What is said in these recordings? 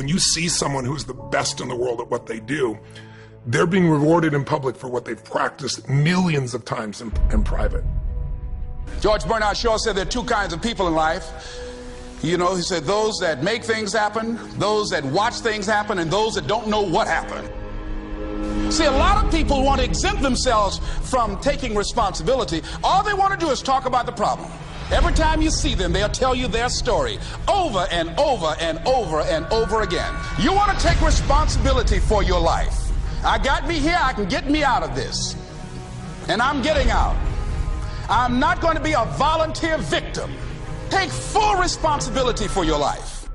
When you see someone who's the best in the world at what they do, they're being rewarded in public for what they've practiced millions of times in private. George Bernard Shaw said there are two kinds of people in life. You know, he said those that make things happen, those that watch things happen, and those that don't know what happened. See, a lot of people want to exempt themselves from taking responsibility. All they want to do is talk about the problem. Every time you see them, they'll tell you their story over and over and over and over again. You want to take responsibility for your life. I got me here, I can get me out of this. And I'm getting out. I'm not going to be a volunteer victim. Take full responsibility for your life.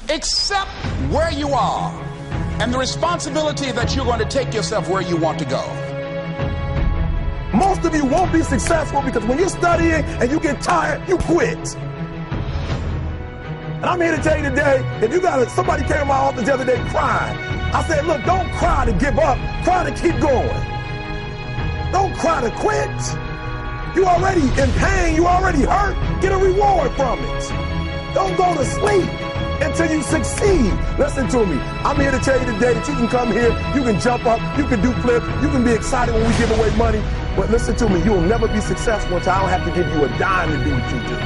Accept where you are and the responsibility that you're going to take yourself where you want to go. Most of you won't be successful because when you're studying and you get tired, you quit. And I'm here to tell you today, if you got somebody came to my office the other day crying. I said, look, don't cry to give up, cry to keep going. Don't cry to quit. You already in pain, you already hurt, get a reward from it. Don't go to sleep until you succeed. Listen to me, I'm here to tell you today that you can come here, you can jump up, you can do flips, you can be excited when we give away money, but listen to me, you will never be successful until I don't have to give you a dime to do what you do.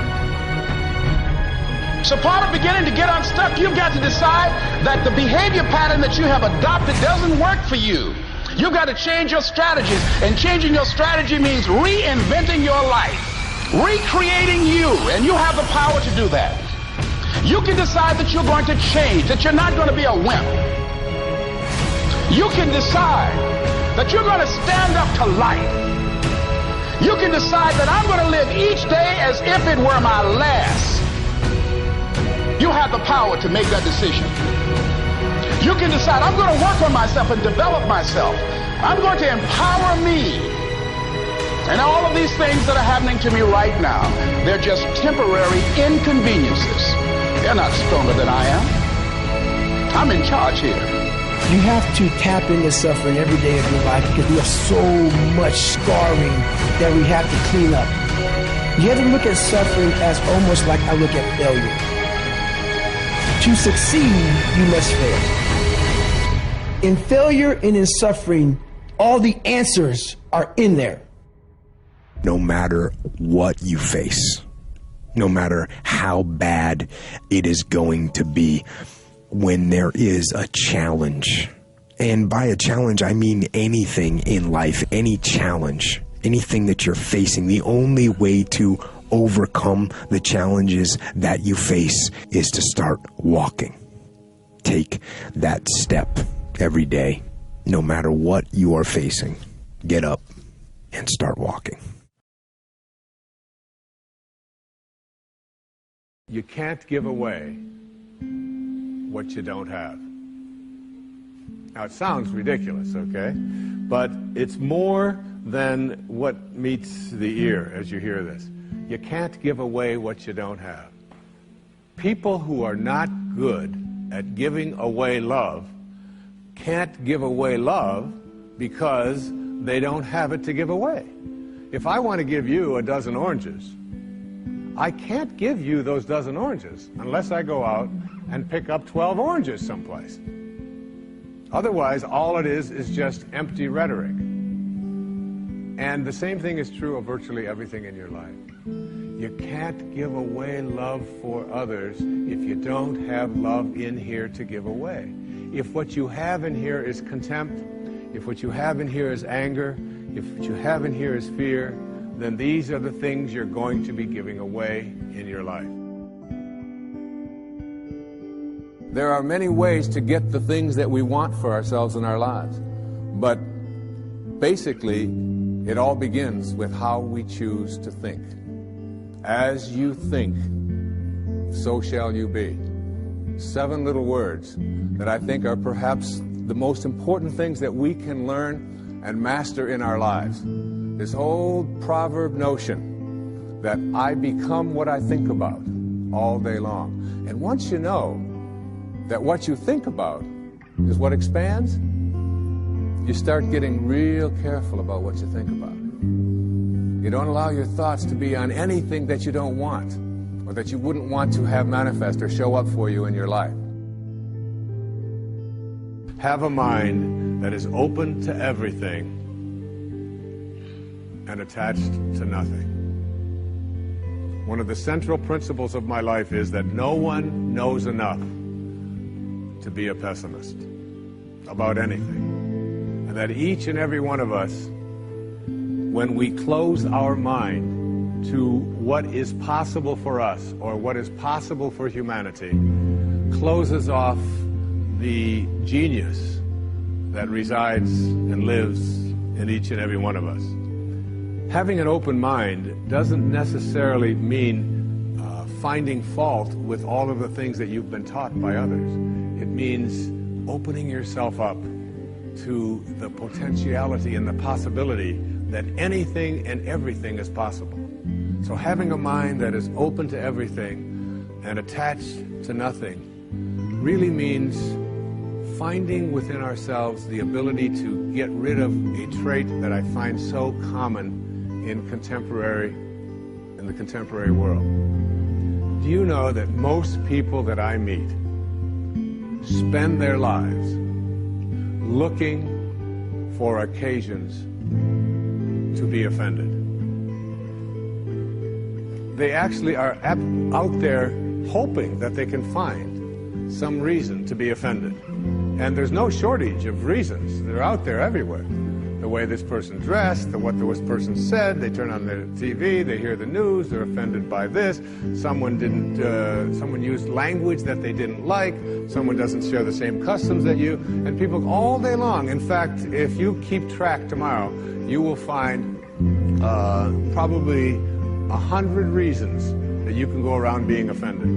So part of beginning to get unstuck, you've got to decide that the behavior pattern that you have adopted doesn't work for you. You've got to change your strategies, and changing your strategy means reinventing your life, recreating you, and you have the power to do that. You can decide that you're going to change, that you're not going to be a wimp. You can decide that you're going to stand up to life. You can decide that I'm going to live each day as if it were my last. You have the power to make that decision. You can decide, I'm going to work on myself and develop myself. I'm going to empower me. And all of these things that are happening to me right now, they're just temporary inconveniences. They're not stronger than I am. I'm in charge here. You have to tap into suffering every day of your life because we have so much scarring that we have to clean up. You have to look at suffering as almost like I look at failure. To succeed, you must fail. In failure and in suffering, all the answers are in there. No matter what you face, no matter how bad it is going to be, when there is a challenge, and by a challenge I mean anything in life, any challenge, anything that you're facing, the only way to overcome the challenges that you face is to start walking. Take that step every day, no matter what you are facing. Get up and start walking. You can't give away what you don't have. Now, it sounds ridiculous, okay? But it's more than what meets the ear as you hear this. You can't give away what you don't have. People who are not good at giving away love can't give away love because they don't have it to give away. If I want to give you a dozen oranges, I can't give you those dozen oranges unless I go out and pick up 12 oranges someplace. Otherwise, all it is just empty rhetoric. And the same thing is true of virtually everything in your life. You can't give away love for others if you don't have love in here to give away. If what you have in here is contempt, if what you have in here is anger, if what you have in here is fear, then these are the things you're going to be giving away in your life. There are many ways to get the things that we want for ourselves in our lives. But basically, it all begins with how we choose to think. As you think, so shall you be. 7 little words that I think are perhaps the most important things that we can learn and master in our lives. This old proverb notion that I become what I think about all day long. And once you know that what you think about is what expands, you start getting real careful about what you think about. You don't allow your thoughts to be on anything that you don't want or that you wouldn't want to have manifest or show up for you in your life. have a mind that is open to everything and attached to nothing. One of the central principles of my life is that no one knows enough to be a pessimist about anything. And that each and every one of us, when we close our mind to what is possible for us or what is possible for humanity, closes off the genius that resides and lives in each and every one of us. Having an open mind doesn't necessarily mean finding fault with all of the things that you've been taught by others. It means opening yourself up to the potentiality and the possibility that anything and everything is possible. So having a mind that is open to everything and attached to nothing really means finding within ourselves the ability to get rid of a trait that I find so common in the contemporary world. Do you know that most people that I meet spend their lives looking for occasions to be offended? They actually are out there hoping that they can find some reason to be offended. And there's no shortage of reasons. They're out there everywhere. The way this person dressed, what this person said, they turn on their TV, they hear the news, they're offended by this, someone used language that they didn't like, someone doesn't share the same customs that you, and people all day long. In fact, if you keep track tomorrow, you will find probably 100 reasons that you can go around being offended.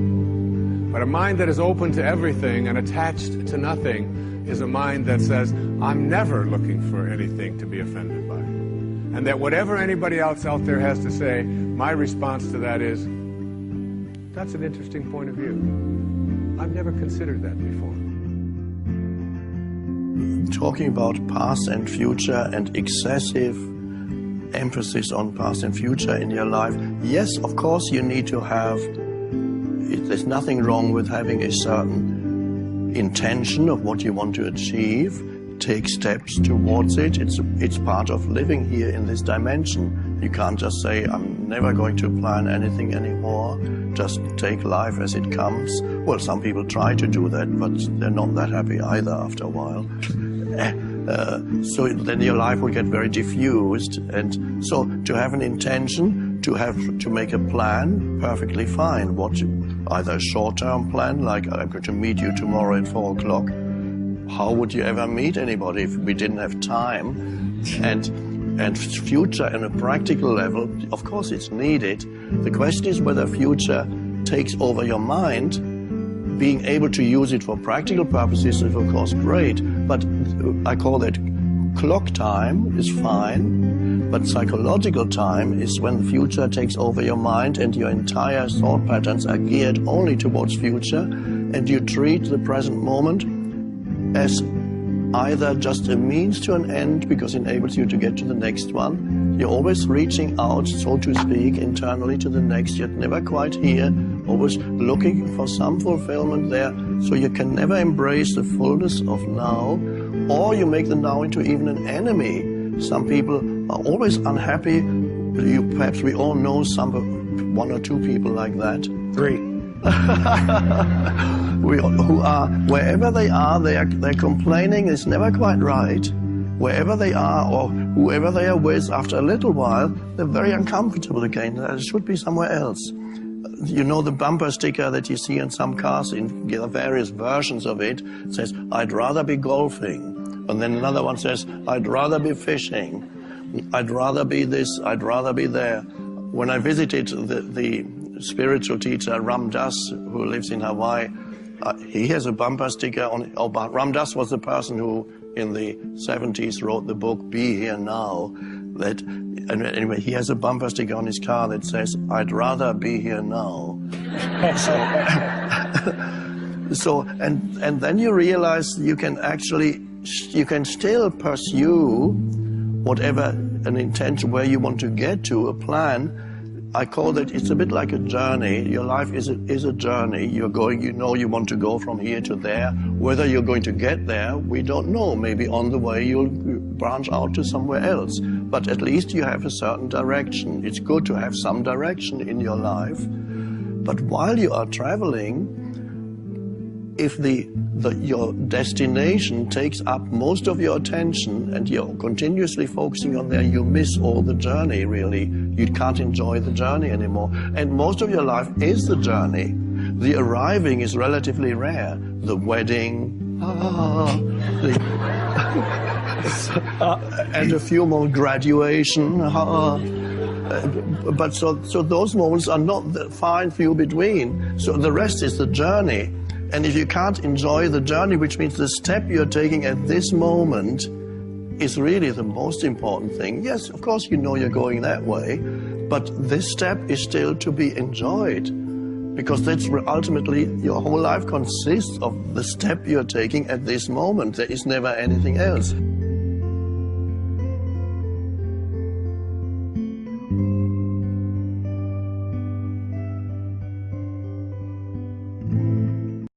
But a mind that is open to everything and attached to nothing is a mind that says, I'm never looking for anything to be offended by. And that whatever anybody else out there has to say, my response to that is, that's an interesting point of view. I've never considered that before. Talking about past and future and excessive emphasis on past and future in your life, yes, of course you need to have, there's nothing wrong with having a certain intention of what you want to achieve, take steps towards it. It's part of living here in this dimension. You can't just say, I'm never going to plan anything anymore, just take life as it comes. Well, some people try to do that, but they're not that happy either after a while. So then your life will get very diffused. And so to have an intention, to make a plan, perfectly fine. Either a short-term plan, like I'm going to meet you tomorrow at 4 o'clock. How would you ever meet anybody if we didn't have time? And future on a practical level, of course it's needed. The question is whether future takes over your mind. Being able to use it for practical purposes is of course great, but I call that clock time is fine, but psychological time is when the future takes over your mind and your entire thought patterns are geared only towards future, and you treat the present moment as either just a means to an end because it enables you to get to the next one. You're always reaching out, so to speak, internally to the next, yet never quite here, always looking for some fulfillment there, so you can never embrace the fullness of now, or you make the now into even an enemy. Some people are always unhappy. Perhaps we all know one or two people like that. 3. Who are, wherever they are, they're complaining it's never quite right. Wherever they are or whoever they are with, after a little while, they're very uncomfortable again. They should be somewhere else. You know the bumper sticker that you see in some cars, in various versions of it, says, I'd rather be golfing. And then another one says, I'd rather be fishing. I'd rather be this, I'd rather be there. When I visited the spiritual teacher Ram Dass, who lives in Hawaii, he has a bumper sticker on. Ram Dass was the person who in the 70s wrote the book Be Here Now. Anyway, he has a bumper sticker on his car that says, I'd rather be here now. And then you realize you can still pursue whatever an intention where you want to get to, a plan, I call that it's a bit like a journey. Your life is a journey. You're going, you know you want to go from here to there. Whether you're going to get there, we don't know. Maybe on the way you'll branch out to somewhere else. But at least you have a certain direction. It's good to have some direction in your life. But while you are traveling, if your destination takes up most of your attention and you're continuously focusing on there, you miss all the journey, really. You can't enjoy the journey anymore. And most of your life is the journey. The arriving is relatively rare. The wedding, and a few more graduation. But so those moments are not far and few between. So the rest is the journey. And if you can't enjoy the journey, which means the step you're taking at this moment is really the most important thing. Yes, of course, you know you're going that way, but this step is still to be enjoyed, because that's ultimately your whole life consists of the step you're taking at this moment. There is never anything else.